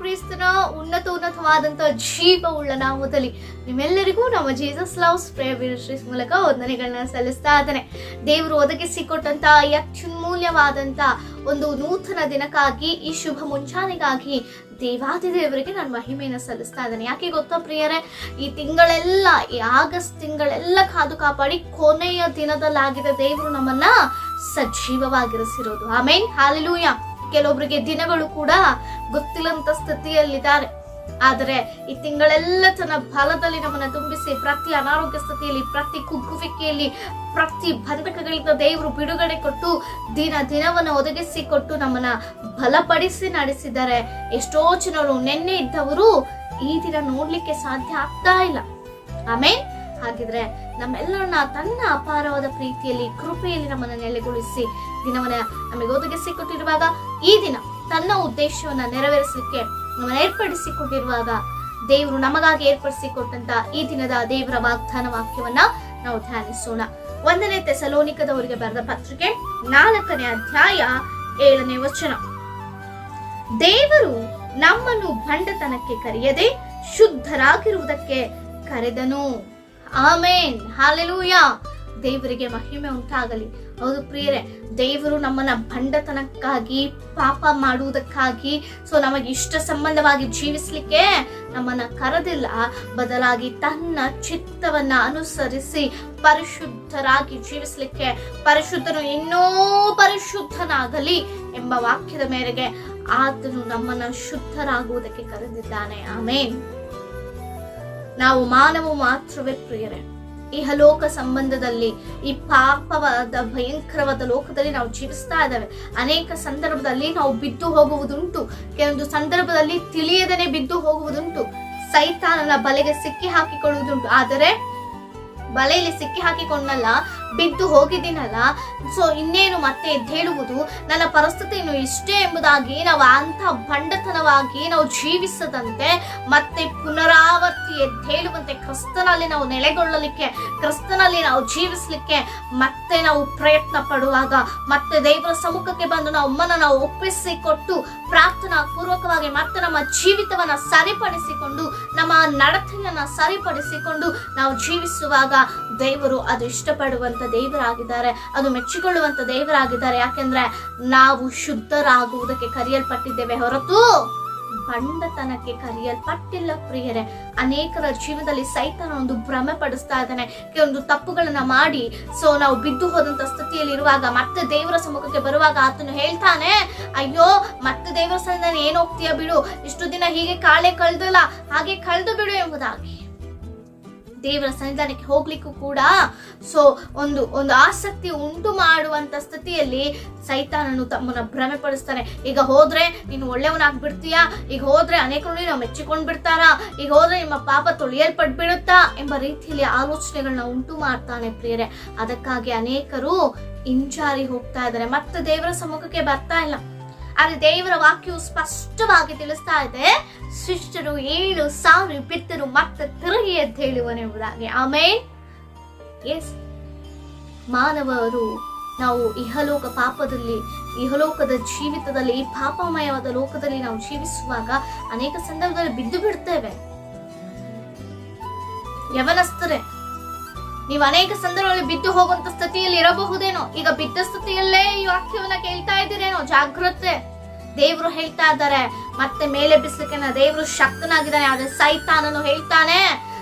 ಕ್ರಿಸ್ತನ ಉನ್ನತವಾದಂತ ಜೀವವುಳ್ಳ ನಾಮದಲ್ಲಿ ನಿಮ್ಮೆಲ್ಲರಿಗೂ ನಮ್ಮ ಜೀಸಸ್ ಲವ್ಸ್ ಪ್ರೇಯರ್ ಮಿನಿಸ್ಟ್ರೀಸ್ ಮೂಲಕ ವಂದನೆಗಳನ್ನ ಸಲ್ಲಿಸ್ತಾ ಇದ್ದಾನೆ. ದೇವರು ಒದಗಿಸಿಕೊಟ್ಟಂತ ಈ ಅತ್ಯುನ್ಮೂಲ್ಯವಾದಂತ ಒಂದು ನೂತನ ದಿನಕ್ಕಾಗಿ, ಈ ಶುಭ ಮುಂಚಾನೆಗಾಗಿ ದೇವಾದಿ ದೇವರಿಗೆ ನಾನು ಮಹಿಮೆಯನ್ನು ಸಲ್ಲಿಸ್ತಾ ಇದ್ದೇನೆ. ಯಾಕೆ ಗೊತ್ತಾ ಪ್ರಿಯರೇ, ಈ ತಿಂಗಳೆಲ್ಲ, ಈ ಆಗಸ್ಟ್ ತಿಂಗಳೆಲ್ಲ ಕಾದು ಕಾಪಾಡಿ ಕೊನೆಯ ದಿನದಲ್ಲಾಗಿದೆ ದೇವರು ನಮ್ಮನ್ನ ಸಜೀವವಾಗಿರಿಸಿರೋದು. ಆಮೇನ್, ಹಾಲೆಲೂಯಾ. ಕೆಲವೊಬ್ಬರಿಗೆ ದಿನಗಳು ಕೂಡ ಗೊತ್ತಿಲ್ಲಂತ ಸ್ಥಿತಿಯಲ್ಲಿದ್ದಾರೆ. ಆದರೆ ಈ ತಿಂಗಳೆಲ್ಲ ತನ್ನ ಫಲದಲ್ಲಿ ನಮ್ಮನ್ನ ತುಂಬಿಸಿ ಪ್ರತಿ ಅನಾರೋಗ್ಯ ಸ್ಥಿತಿಯಲ್ಲಿ, ಪ್ರತಿ ಕುಗ್ಗುವಿಕೆಯಲ್ಲಿ, ಪ್ರತಿ ಬಂಧಕಗಳಿಂದ ದೇವರು ಬಿಡುಗಡೆ ಕೊಟ್ಟು ದಿನವನ್ನು ಒದಗಿಸಿಕೊಟ್ಟು ನಮ್ಮನ್ನ ಬಲಪಡಿಸಿ ನಡೆಸಿದ್ದಾರೆ. ಎಷ್ಟೋ ಜನರು ನಿನ್ನೆ ಇದ್ದವರು ಈ ದಿನ ನೋಡ್ಲಿಕ್ಕೆ ಸಾಧ್ಯ ಆಗ್ತಾ ಇಲ್ಲ. ಆಮೇಲೆ ಹಾಗಿದ್ರೆ ನಮ್ಮೆಲ್ಲರನ್ನ ತನ್ನ ಅಪಾರವಾದ ಪ್ರೀತಿಯಲ್ಲಿ, ಕೃಪೆಯಲ್ಲಿ ನಮ್ಮನ್ನ ನೆಲೆಗೊಳಿಸಿ ದಿನವನ್ನ ನಮಗೆ ಒದಗಿಸಿಕೊಟ್ಟಿರುವಾಗ, ಈ ದಿನ ತನ್ನ ಉದ್ದೇಶವನ್ನ ನೆರವೇರಿಸಲಿಕ್ಕೆ ನಮ್ಮನ್ನ ಏರ್ಪಡಿಸಿಕೊಟ್ಟಿರುವಾಗ, ದೇವರು ನಮಗಾಗಿ ಏರ್ಪಡಿಸಿಕೊಟ್ಟಂತ ಈ ದಿನದ ದೇವರ ವಾಗ್ದಾನ ವಾಕ್ಯವನ್ನ ನಾವು ಧ್ಯಾನಿಸೋಣ. 1 ಥೆಸಲೋನಿಕದವರಿಗೆ ಬರೆದ ಪತ್ರಿಕೆ 4ನೇ ಅಧ್ಯಾಯ 7ನೇ ವಚನ. ದೇವರು ನಮ್ಮನ್ನು ಭಂಡತನಕ್ಕೆ ಕರೆಯದೆ ಶುದ್ಧರಾಗಿರುವುದಕ್ಕೆ ಕರೆದನು. ಆಮೇನ್, ಹಾಲೆಲೂಯಾ. ದೇವರಿಗೆ ಮಹಿಮೆ ಉಂಟಾಗಲಿ. ಹೌದು ಪ್ರಿಯರೇ, ದೇವರು ನಮ್ಮನ್ನ ಭಂಡತನಕ್ಕಾಗಿ, ಪಾಪ ಮಾಡುವುದಕ್ಕಾಗಿ, ನಮಗೆ ಇಷ್ಟ ಸಂಬಂಧವಾಗಿ ಜೀವಿಸ್ಲಿಕ್ಕೆ ನಮ್ಮನ್ನ ಕರೆದಿಲ್ಲ. ಬದಲಾಗಿ ತನ್ನ ಚಿತ್ತವನ್ನ ಅನುಸರಿಸಿ ಪರಿಶುದ್ಧರಾಗಿ ಜೀವಿಸ್ಲಿಕ್ಕೆ, ಪರಿಶುದ್ಧನು ಇನ್ನೂ ಪರಿಶುದ್ಧನಾಗಲಿ ಎಂಬ ವಾಕ್ಯದ ಮೇರೆಗೆ ಆತನು ನಮ್ಮನ್ನ ಶುದ್ಧರಾಗುವುದಕ್ಕೆ ಕರೆದಿದ್ದಾನೆ. ಆಮೇನ್. ನಾವು ಮಾನವ ಮಾತ್ರವೇ ಪ್ರಿಯರೇ. ಇಹಲೋಕ ಸಂಬಂಧದಲ್ಲಿ, ಈ ಪಾಪವಾದ ಭಯಂಕರವಾದ ಲೋಕದಲ್ಲಿ ನಾವು ಜೀವಿಸ್ತಾ ಇದ್ದೇವೆ. ಅನೇಕ ಸಂದರ್ಭದಲ್ಲಿ ನಾವು ಬಿದ್ದು ಹೋಗುವುದುಂಟು. ಕೆಲವೊಂದು ಸಂದರ್ಭದಲ್ಲಿ ತಿಳಿಯದೇನೆ ಬಿದ್ದು ಹೋಗುವುದುಂಟು. ಸೈತಾನನ ಬಲೆಗೆ ಸಿಕ್ಕಿ ಹಾಕಿಕೊಳ್ಳುವುದುಂಟು. ಆದರೆ ಬಲೆಯಲ್ಲಿ ಸಿಕ್ಕಿ ಹಾಕಿಕೊಂಡಲ್ಲ, ಬಿದ್ದು ಹೋಗಿದ್ದೀನಲ್ಲ, ಇನ್ನೇನು ಮತ್ತೆ ಎದ್ದೇಳುವುದು, ನನ್ನ ಪರಿಸ್ಥಿತಿ ಇನ್ನು ಇಷ್ಟೇ ಎಂಬುದಾಗಿ ನಾವು ಅಂತ ಭಂಡತನವಾಗಿ ನಾವು ಜೀವಿಸದಂತೆ, ಮತ್ತೆ ಪುನರಾವರ್ತಿ ಎದ್ದೇಳುವಂತೆ, ಕ್ರಿಸ್ತನಲ್ಲಿ ನಾವು ನೆಲೆಗೊಳ್ಳಲಿಕ್ಕೆ, ಕ್ರಿಸ್ತನಲ್ಲಿ ನಾವು ಜೀವಿಸಲಿಕ್ಕೆ ಮತ್ತೆ ನಾವು ಪ್ರಯತ್ನ ಪಡುವಾಗ, ಮತ್ತೆ ದೇವರ ಸಮ್ಮುಖಕ್ಕೆ ಬಂದು ನಾವು ಒಪ್ಪಿಸಿಕೊಟ್ಟು ಪ್ರಾರ್ಥನಾ ಪೂರ್ವಕವಾಗಿ ಮತ್ತೆ ನಮ್ಮ ಜೀವಿತವನ್ನ ಸರಿಪಡಿಸಿಕೊಂಡು, ನಮ್ಮ ನಡತೆಯನ್ನ ಸರಿಪಡಿಸಿಕೊಂಡು ನಾವು ಜೀವಿಸುವಾಗ ದೇವರು ಅದು ಇಷ್ಟಪಡುವಂತ ದೇವರಾಗಿದ್ದಾರೆ, ಅದು ಮೆಚ್ಚಿಕೊಳ್ಳುವಂತ ದೇವರಾಗಿದ್ದಾರೆ. ಯಾಕೆಂದ್ರೆ ನಾವು ಶುದ್ಧರಾಗುವುದಕ್ಕೆ ಕರೆಯಲ್ಪಟ್ಟಿದ್ದೇವೆ ಹೊರತು ಭಂಡತನಕ್ಕೆ ಕರೆಯಲ್ಪಟ್ಟಿಲ್ಲ ಪ್ರಿಯರೇ. ಅನೇಕರ ಜೀವನದಲ್ಲಿ ಸೈತಾನ ಒಂದು ಭ್ರಮೆ ಪಡಿಸ್ತಾ ಇದ್ದಾನೆ. ಕೆಲವೊಂದು ತಪ್ಪುಗಳನ್ನ ಮಾಡಿ ನಾವು ಬಿದ್ದು ಹೋದಂತ ಸ್ಥಿತಿಯಲ್ಲಿ ಇರುವಾಗ, ಮತ್ತೆ ದೇವರ ಸಮ್ಮುಖಕ್ಕೆ ಬರುವಾಗ ಆತನು ಹೇಳ್ತಾನೆ, ಅಯ್ಯೋ ಮತ್ತೆ ದೇವರ ಸನ್ನಿಧಾನ ಏನ್ ಹೋಗ್ತೀಯ ಬಿಡು, ಇಷ್ಟು ದಿನ ಹೀಗೆ ಕಾಳೆ ಕಳೆದಲ್ಲ, ಹಾಗೆ ಕಳೆದು ಬಿಡು ಎಂಬುದಾಗಿ ದೇವರ ಸನ್ನಿಧಾನಕ್ಕೆ ಹೋಗ್ಲಿಕ್ಕೂ ಕೂಡ ಒಂದು ಆಸಕ್ತಿ ಉಂಟು ಮಾಡುವಂತ ಸ್ಥಿತಿಯಲ್ಲಿ ಸೈತಾನನು ತಮ್ಮನ್ನ ಭ್ರಮೆ ಪಡಿಸ್ತಾನೆ. ಈಗ ಹೋದ್ರೆ ನೀನು ಒಳ್ಳೆಯವನಾಗ್ಬಿಡ್ತೀಯಾ, ಈಗ ಹೋದ್ರೆ ಅನೇಕರು ನಾವು ಮೆಚ್ಚಿಕೊಂಡ್ ಬಿಡ್ತಾರ, ಈಗ ಹೋದ್ರೆ ನಿಮ್ಮ ಪಾಪ ತೊಳೆಯಲ್ಪಟ್ಬಿಡುತ್ತಾ ಎಂಬ ರೀತಿಯಲ್ಲಿ ಆಲೋಚನೆಗಳನ್ನ ಉಂಟು ಮಾಡ್ತಾನೆ ಪ್ರಿಯರೇ. ಅದಕ್ಕಾಗಿ ಅನೇಕರು ಹಿಂಜಾರಿ ಹೋಗ್ತಾ ಇದ್ದಾರೆ, ಮತ್ತೆ ದೇವರ ಸಮ್ಮುಖಕ್ಕೆ ಬರ್ತಾ ಇಲ್ಲ. ಆದ್ರೆ ದೇವರ ವಾಕ್ಯವು ಸ್ಪಷ್ಟವಾಗಿ ತಿಳಿಸ್ತಾ ಇದೆ, ಶಿಷ್ಟರು 7,000 ಬಿತ್ತರು ಮತ್ತೆ ತಿರುಗಿ ಎದ್ದೇಳುವನೆಂಬುದಾಗಿ. ಆಮೇನ್. ಎಸ್, ಮಾನವರು ನಾವು ಇಹಲೋಕ ಪಾಪದಲ್ಲಿ, ಇಹಲೋಕದ ಜೀವಿತದಲ್ಲಿ, ಈ ಪಾಪಮಯವಾದ ಲೋಕದಲ್ಲಿ ನಾವು ಜೀವಿಸುವಾಗ ಅನೇಕ ಸಂದರ್ಭದಲ್ಲಿ ಬಿದ್ದು ಬಿಡ್ತೇವೆ. ಯವನಸ್ಥರೇ, ನೀವು ಅನೇಕ ಸಂದರ್ಭಗಳಲ್ಲಿ ಬಿದ್ದು ಹೋಗುವಂತ ಸ್ಥಿತಿಯಲ್ಲಿ ಇರಬಹುದೇನೋ. ಈಗ ಬಿದ್ದ ಸ್ಥಿತಿಯಲ್ಲೇ ಈ ವಾಕ್ಯವನ್ನ ಕೇಳ್ತಾ ಇದ್ದೀರೇನೋ, ಜಾಗ್ರತೆ. ದೇವರು ಹೇಳ್ತಾ ಇದ್ದಾರೆ ಮತ್ತೆ ಮೇಲೆ ಬಿಸ್ಲಿಕ್ಕೆ ದೇವರು ಶಕ್ತನಾಗಿದ್ದಾನೆ. ಆದ್ರೆ ಸೈತಾನನು ಹೇಳ್ತಾನೆ,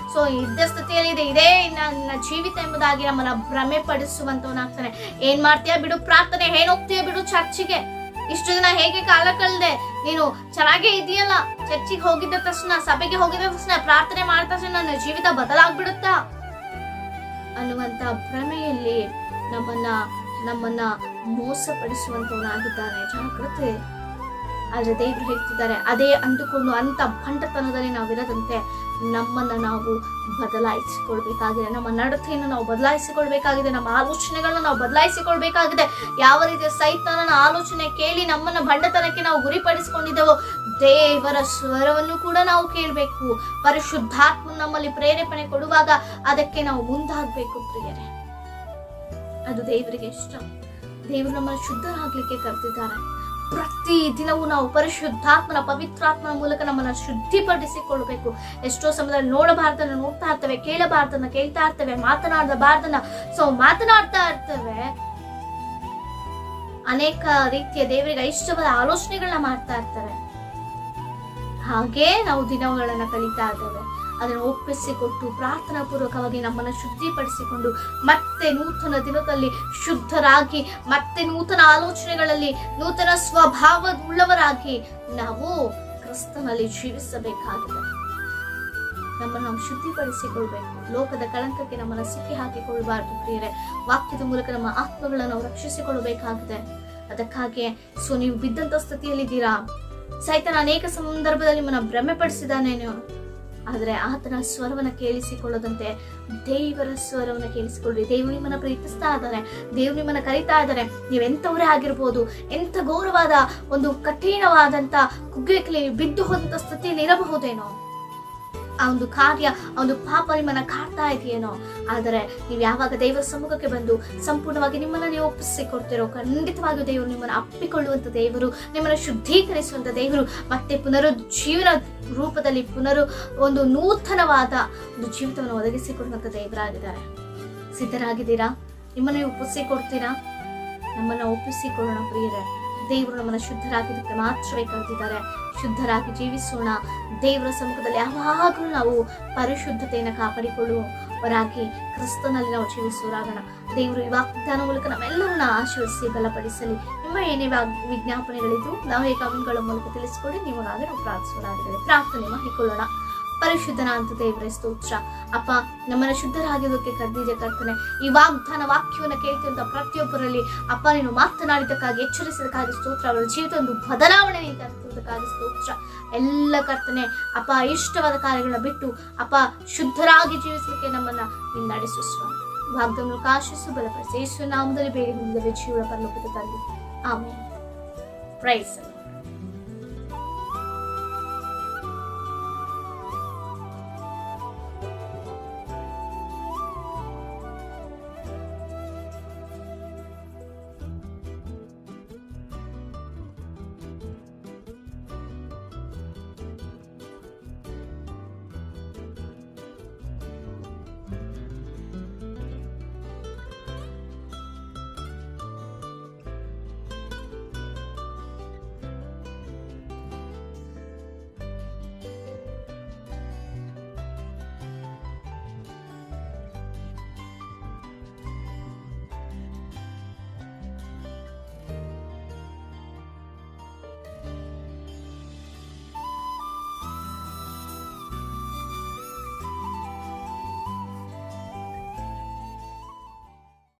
ಇದ್ದ ಸ್ಥಿತಿಯಲ್ಲಿ ಇದೇ ನನ್ನ ಜೀವಿತ ಎಂಬುದಾಗಿ ನಮ್ಮನ್ನ ಭ್ರಮೆ ಪಡಿಸುವಂತವನಾಗ್ತಾನೆ. ಏನ್ ಮಾಡ್ತೀಯ ಬಿಡು ಪ್ರಾರ್ಥನೆ, ಏನ್ ಹೋಗ್ತೀಯ ಬಿಡು ಚರ್ಚಿಗೆ, ಇಷ್ಟು ದಿನ ಹೇಗೆ ಕಾಲ ಕಳೆದೆ, ನೀನು ಚೆನ್ನಾಗೇ ಇದೆಯಲ್ಲ, ಚರ್ಚಿಗೆ ಹೋಗಿದ್ದ ತಕ್ಷಣ, ಸಭೆಗೆ ಹೋಗಿದ್ದ ತಕ್ಷಣ, ಪ್ರಾರ್ಥನೆ ಮಾಡಿದ ತಕ್ಷಣ ನನ್ನ ಜೀವಿತ ಬದಲಾಗ್ಬಿಡುತ್ತಾ ಅನ್ನುವಂತ ಭ್ರಮೆಯಲ್ಲಿ ನಮ್ಮನ್ನ ಮೋಸಪಡಿಸುವಂತವನಾಗಿದ್ದಾನೆ. ಜಾಗ್ರತೆ. ಆದ್ರೆ ದೇವರು ಹೇಳ್ತಿದ್ದಾರೆ, ಅದೇ ಅಂದುಕೊಂಡು ಅಂತ ಭಂಡತನದಲ್ಲಿ ನಾವಿರದಂತೆ ನಮ್ಮನ್ನ ನಾವು ಬದಲಾಯಿಸಿಕೊಳ್ಬೇಕಾಗಿದೆ. ನಮ್ಮ ನಡತೆಯನ್ನು ನಾವು ಬದಲಾಯಿಸಿಕೊಳ್ಬೇಕಾಗಿದೆ. ನಮ್ಮ ಆಲೋಚನೆಗಳನ್ನ ನಾವು ಬದಲಾಯಿಸಿಕೊಳ್ಬೇಕಾಗಿದೆ. ಯಾವ ರೀತಿಯ ಸೈತಾನನ ಆಲೋಚನೆ ಕೇಳಿ ನಮ್ಮನ್ನ ಭಂಡತನಕ್ಕೆ ನಾವು ಗುರಿಪಡಿಸಿಕೊಂಡಿದ್ದೇವೋ, ದೇವರ ಸ್ವರವನ್ನು ಕೂಡ ನಾವು ಕೇಳಬೇಕು. ಪರಿಶುದ್ಧಾತ್ಮ ನಮ್ಮಲ್ಲಿ ಪ್ರೇರೇಪಣೆ ಕೊಡುವಾಗ ಅದಕ್ಕೆ ನಾವು ಮುಂದಾಗಬೇಕು ಪ್ರಿಯರೇ. ಅದು ದೇವರಿಗೆ ಇಷ್ಟ. ದೇವರು ನಮ್ಮನ್ನು ಶುದ್ಧರಾಗ್ಲಿಕ್ಕೆ ಕರೆದಿದ್ದಾರೆ. ಪ್ರತಿ ದಿನವೂ ನಾವು ಪರಿಶುದ್ಧಾತ್ಮನ ಪವಿತ್ರಾತ್ಮನ ಮೂಲಕ ನಮ್ಮನ್ನ ಶುದ್ಧಿಪಡಿಸಿಕೊಳ್ಬೇಕು. ಎಷ್ಟೋ ಸಮಯದಲ್ಲಿ ನೋಡಬಾರ್ದನ್ನ ನೋಡ್ತಾ ಇರ್ತೇವೆ, ಕೇಳಬಾರ್ದನ್ನ ಕೇಳ್ತಾ ಇರ್ತೇವೆ, ಮಾತನಾಡಬಾರ್ದನ್ನ ಮಾತನಾಡ್ತಾ ಇರ್ತೇವೆ. ಅನೇಕ ರೀತಿಯ ದೇವರಿಗೆ ಇಷ್ಟವಾದ ಆಲೋಚನೆಗಳನ್ನ ಮಾಡ್ತಾ ಇರ್ತಾರೆ. ಹಾಗೆ ನಾವು ದಿನಗಳನ್ನ ಕಳೀತಾ ಇದ್ದೇವೆ. ಅದನ್ನು ಒಪ್ಪಿಸಿಕೊಟ್ಟು ಪ್ರಾರ್ಥನಾ ಪೂರ್ವಕವಾಗಿ ನಮ್ಮನ್ನು ಶುದ್ಧಿಪಡಿಸಿಕೊಂಡು ಮತ್ತೆ ನೂತನ ದಿನದಲ್ಲಿ ಶುದ್ಧರಾಗಿ, ಮತ್ತೆ ನೂತನ ಆಲೋಚನೆಗಳಲ್ಲಿ ನೂತನ ಸ್ವಭಾವವುಳ್ಳವರಾಗಿ ನಾವು ಕ್ರಿಸ್ತನಲ್ಲಿ ಜೀವಿಸಬೇಕಾಗಿದೆ. ನಮ್ಮನ್ನು ನಾವು ಶುದ್ಧಿಪಡಿಸಿಕೊಳ್ಬೇಕು. ಲೋಕದ ಕಳಂಕಕ್ಕೆ ನಮ್ಮನ್ನು ಸಿಕ್ಕಿ ಹಾಕಿಕೊಳ್ಳಬಾರ್ದು ಪ್ರಿಯರೇ. ವಾಕ್ಯದ ಮೂಲಕ ನಮ್ಮ ಆತ್ಮಗಳನ್ನು ನಾವು ರಕ್ಷಿಸಿಕೊಳ್ಳಬೇಕಾಗಿದೆ. ಅದಕ್ಕಾಗಿ ನೀವು ಬಿದ್ದಂತ ಸ್ಥಿತಿಯಲ್ಲಿದ್ದೀರಾ. ಸೈತಾನ ಅನೇಕ ಸಂದರ್ಭದಲ್ಲಿ ನಿಮ್ಮನ್ನ ಭ್ರಮೆ ಪಡಿಸಿದಾನೇನೋ, ಆದ್ರೆ ಆತನ ಸ್ವರವನ್ನ ಕೇಳಿಸಿಕೊಳ್ಳದಂತೆ ದೇವರ ಸ್ವರವನ್ನ ಕೇಳಿಸಿಕೊಳ್ಳಿ. ದೇವರು ನಿಮ್ಮನ್ನ ಪ್ರೀತಿಸ್ತಾ ಇದ್ದಾನೆ, ದೇವರು ನಿಮ್ಮನ್ನ ಕರೀತಾ ಇದ್ದಾನೆ. ನೀವೆಂಥವರೇ ಆಗಿರ್ಬೋದು, ಎಂಥ ಘೋರವಾದ ಒಂದು ಕಠಿಣವಾದಂತ ಕುಗ್ಗೆಯಲ್ಲಿ ಬಿದ್ದು ಹೋದಂತ ಸ್ಥಿತಿಯಲ್ಲಿ ಇರಬಹುದೇನೋ, ಆ ಒಂದು ಕಾರ್ಯ, ಆ ಒಂದು ಪಾಪ ನಿಮ್ಮನ್ನ ಕಾಡ್ತಾ ಇದೆಯೇನೋ, ಆದರೆ ನೀವು ಯಾವಾಗ ದೇವರ ಸಮ್ಮುಖಕ್ಕೆ ಬಂದು ಸಂಪೂರ್ಣವಾಗಿ ನಿಮ್ಮನ್ನ ನೀವು ಒಪ್ಪಿಸಿಕೊಡ್ತಿರೋ, ಖಂಡಿತವಾಗಿಯೂ ದೇವರು ನಿಮ್ಮನ್ನ ಅಪ್ಪಿಕೊಳ್ಳುವಂತ ದೇವರು, ನಿಮ್ಮನ್ನ ಶುದ್ಧೀಕರಿಸುವಂತ ದೇವರು, ಮತ್ತೆ ಪುನರುಜ್ಜೀವನ ರೂಪದಲ್ಲಿ ಒಂದು ನೂತನವಾದ ಒಂದು ಜೀವಿತವನ್ನು ಒದಗಿಸಿಕೊಡುವಂತ ದೇವರಾಗಿದ್ದಾರೆ. ಸಿದ್ಧರಾಗಿದ್ದೀರಾ? ನಿಮ್ಮನ್ನ ಒಪ್ಪಿಸಿಕೊಡ್ತೀರಾ? ನಮ್ಮನ್ನ ಒಪ್ಪಿಸಿಕೊಳ್ಳೋಣ ಪ್ರಿಯರೇ. ದೇವರು ನಮ್ಮನ್ನ ಶುದ್ಧರಾಗಿದ್ದಕ್ಕೆ ಮಾತ್ರವೇ ಕರೆದಿದ್ದಾರೆ. ಶುದ್ಧರಾಗಿ ಜೀವಿಸೋಣ. ದೇವರ ಸಮ್ಮುಖದಲ್ಲಿ ಯಾವಾಗಲೂ ನಾವು ಪರಿಶುದ್ಧತೆಯನ್ನು ಕಾಪಾಡಿಕೊಳ್ಳುವವರಾಗಿ ಕ್ರಿಸ್ತನಲ್ಲಿ ನಾವು ಜೀವಿಸುವರಾಗೋಣ. ದೇವರು ಈ ವಾಗ್ದಾನ ಮೂಲಕ ನಾವೆಲ್ಲವನ್ನ ಆಶೀರ್ವದಿಸಿ ಬಲಪಡಿಸಲಿ. ನಿಮ್ಮ ಏನೇ ವಿಜ್ಞಾಪನೆಗಳಿದ್ದು ನಾವು ಈ ಕಮೆಂಟ್ಗಳ ಮೂಲಕ ತಿಳಿಸಿಕೊಡಿ. ನಿಮಗಾಗಿ ನಾವು ಪ್ರಾರ್ಥಿಸುವರಾಗಿದ್ದೇವೆ. ಪ್ರಾರ್ಥನೆ ಮಾಡಿಕೊಳ್ಳೋಣ. ಪರಿಶುದ್ಧನ ಅಂತ ದೇವರೇ ಸ್ತೋತ್ರ. ಅಪ್ಪ, ನಮ್ಮನ್ನ ಶುದ್ಧರಾಗಿರೋದಕ್ಕೆ ಕರೆದಿದೆ ಕರ್ತನೆ. ಈ ವಾಗ್ದಾನ ವಾಕ್ಯವನ್ನು ಕೇಳ್ತಿರುವಂತ ಪ್ರತಿಯೊಬ್ಬರಲ್ಲಿ ಅಪ್ಪ ನೀನು ಮಾತನಾಡಿದಕ್ಕಾಗಿ, ಎಚ್ಚರಿಸಿದಕ್ಕಾಗಿ ಸ್ತೋತ್ರ. ಅವರ ಜೀವಿತ ಒಂದು ಬದಲಾವಣೆ ತರುವುದಕ್ಕಾಗಿ ಸ್ತೋತ್ರ. ಎಲ್ಲ ಕರ್ತನೆ ಅಪ್ಪ, ಇಷ್ಟವಾದ ಕಾರ್ಯಗಳನ್ನ ಬಿಟ್ಟು ಅಪ್ಪ ಶುದ್ಧರಾಗಿ ಜೀವಿಸಲಿಕ್ಕೆ ನಮ್ಮನ್ನ ನೀನು ನಡೆಸು ಸ್ವಾಮಿ. ವಾಗ್ದಾನ ಆಶಿಸು, ಬಲಪಡಿಸಿ. ಯೇಸು ನಾಮದಲ್ಲಿ ಬೇಡಿ ಹೊಂದಿದ ಜೀವನ ಪರಲೋಕದ ತಂದೆ. ಆಮೆನ್. ಪ್ರೈಸ್